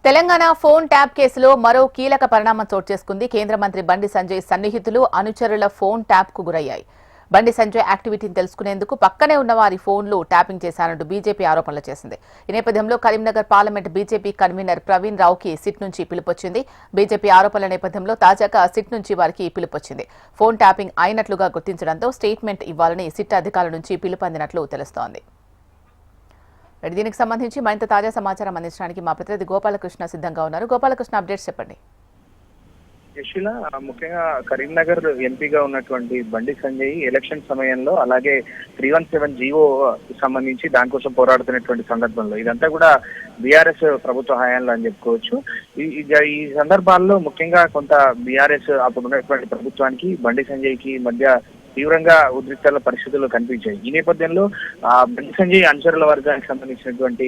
Telangana phone tap కేసులో మరో కీలక పరిణామం చోటు చేసుకుంది. కేంద్ర మంత్రి బండి సంజయ్ సన్నిహితులు అనుచరుల ఫోన్ ట్యాప్ కు గురయ్యాయి. బండి సంజయ్ యాక్టివిటీని తెలుసుకునేందుకు పక్కనే ఉన్న వారి ఫోన్లు ట్యాపింగ్ చేశారంటూ బీజేపీ ఆరోపణలు చేసింది. ఈ నేపథ్యంలో Karimnagar parliament BJP convener Praveen రావుకి సిట్ నుంచి పిలుపొచ్చింది. బీజేపీ ఆరోపణల నేపథ్యంలో తాజాగా సిట్ నుంచి వారికి పిలుపొచ్చింది. ఫోన్ ట్యాపింగ్ అయినట్లుగా గుర్తించడంతో స్టేట్మెంట్ ఇవ్వాలని సిట్ అధికారుల నుంచి పిలుపు అందినట్లు తెలుస్తోంది. దీనికి సంబంధించి మరింత తాజా సమాచారం అందించడానికి మా ప్రతినిధి గోపాలకృష్ణ సిద్ధంగా ఉన్నారు. గోపాలకృష్ణ, అప్డేట్స్ చెప్పండి. యశిల, ముఖ్యంగా కరీంనగర్ ఎంపీగా ఉన్నటువంటి బండి సంజయ్ ఎలక్షన్ సమయంలో అలాగే 317 జీవో సంబంధించి దానికోసం పోరాడుతున్నటువంటి సందర్భంలో ఇదంతా కూడా బీఆర్ఎస్ ప్రభుత్వ హయాంలో అని చెప్పుకోవచ్చు. ఈ సందర్భాల్లో ముఖ్యంగా కొంత బీఆర్ఎస్ అప్పుడు ఉన్నటువంటి ప్రభుత్వానికి బండి సంజయ్ కి మధ్య తీవ్రంగా ఉద్రిక్తాల పరిస్థితుల్లో కనిపించాయి. ఈ నేపథ్యంలో బండి సంజయ్ అనుచరుల వర్గానికి సంబంధించినటువంటి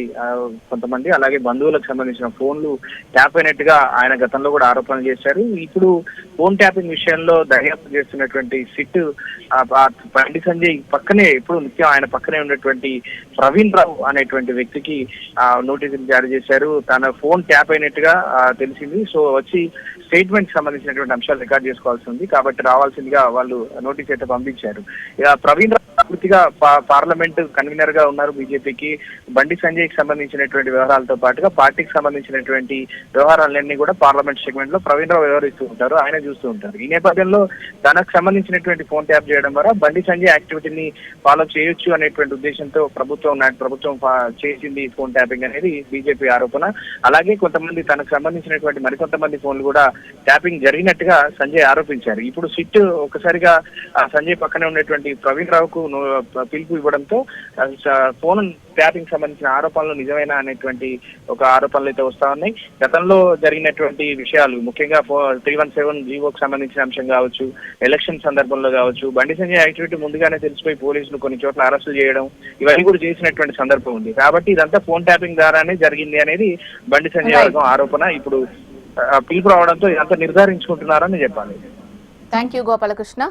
కొంతమంది అలాగే బంధువులకు సంబంధించిన ఫోన్లు ట్యాప్ అయినట్టుగా ఆయన గతంలో కూడా ఆరోపణలు చేశారు. ఇప్పుడు ఫోన్ ట్యాపింగ్ విషయంలో దర్యాప్తు చేస్తున్నటువంటి సిట్ బండి సంజయ్ పక్కనే ఇప్పుడు ముఖ్యం ఆయన పక్కనే ఉన్నటువంటి ప్రవీణ్ రావు అనేటువంటి వ్యక్తికి నోటీసులు జారీ చేశారు. తన ఫోన్ ట్యాప్ అయినట్టుగా తెలిసింది. సో వచ్చి స్టేట్మెంట్ సంబంధించినటువంటి అంశాలు రికార్డ్ చేసుకోవాల్సి ఉంది కాబట్టి రావాల్సిందిగా వాళ్ళు నోటీస్ అయితే పంపించారు. ఇక ప్రవీణ్ పూర్తిగా పార్లమెంట్ కన్వీనర్ గా ఉన్నారు బీజేపీకి. బండి సంజయ్ కి సంబంధించినటువంటి వ్యవహారాలతో పాటుగా పార్టీకి సంబంధించినటువంటి వ్యవహారాలన్నీ కూడా పార్లమెంట్ సెగ్మెంట్ లో ప్రవీణ్ రావు వ్యవహరిస్తూ ఉంటారు, ఆయన చూస్తూ ఉంటారు. ఈ నేపథ్యంలో తనకు సంబంధించినటువంటి ఫోన్ ట్యాప్ చేయడం ద్వారా బండి సంజయ్ యాక్టివిటీని ఫాలో చేయొచ్చు అనేటువంటి ఉద్దేశంతో ప్రభుత్వం చేసింది ఫోన్ ట్యాపింగ్ అనేది బీజేపీ ఆరోపణ. అలాగే కొంతమంది తనకు సంబంధించినటువంటి మరికొంతమంది ఫోన్లు కూడా ట్యాపింగ్ జరిగినట్టుగా సంజయ్ ఆరోపించారు. ఇప్పుడు సిట్ ఒక్కసారిగా సంజయ్ పక్కనే ఉన్నటువంటి ప్రవీణ్ రావుకు పిలుపు ఇవ్వడంతో ఫోన్ ట్యాపింగ్ సంబంధించిన ఆరోపణలు నిజమేనా అనేటువంటి ఒక ఆరోపణలు అయితే వస్తా ఉన్నాయి. గతంలో జరిగినటువంటి విషయాలు ముఖ్యంగా 317 జీవోకి సంబంధించిన అంశం కావచ్చు, ఎలక్షన్ సందర్భంలో కావచ్చు, బండి సంజయ్ యాక్టివిటీ ముందుగానే తెలిసిపోయి పోలీసులు కొన్ని చోట్ల అరెస్టులు చేయడం ఇవన్నీ కూడా చేసినటువంటి సందర్భం ఉంది. కాబట్టి ఇదంతా ఫోన్ ట్యాపింగ్ ద్వారానే జరిగింది అనేది బండి సంజయ్ వర్గం ఆరోపణ. ఇప్పుడు పిలుపు రావడంతో ఇదంతా నిర్ధారించుకుంటున్నారని చెప్పాలి. Thank you Gopalakrishna.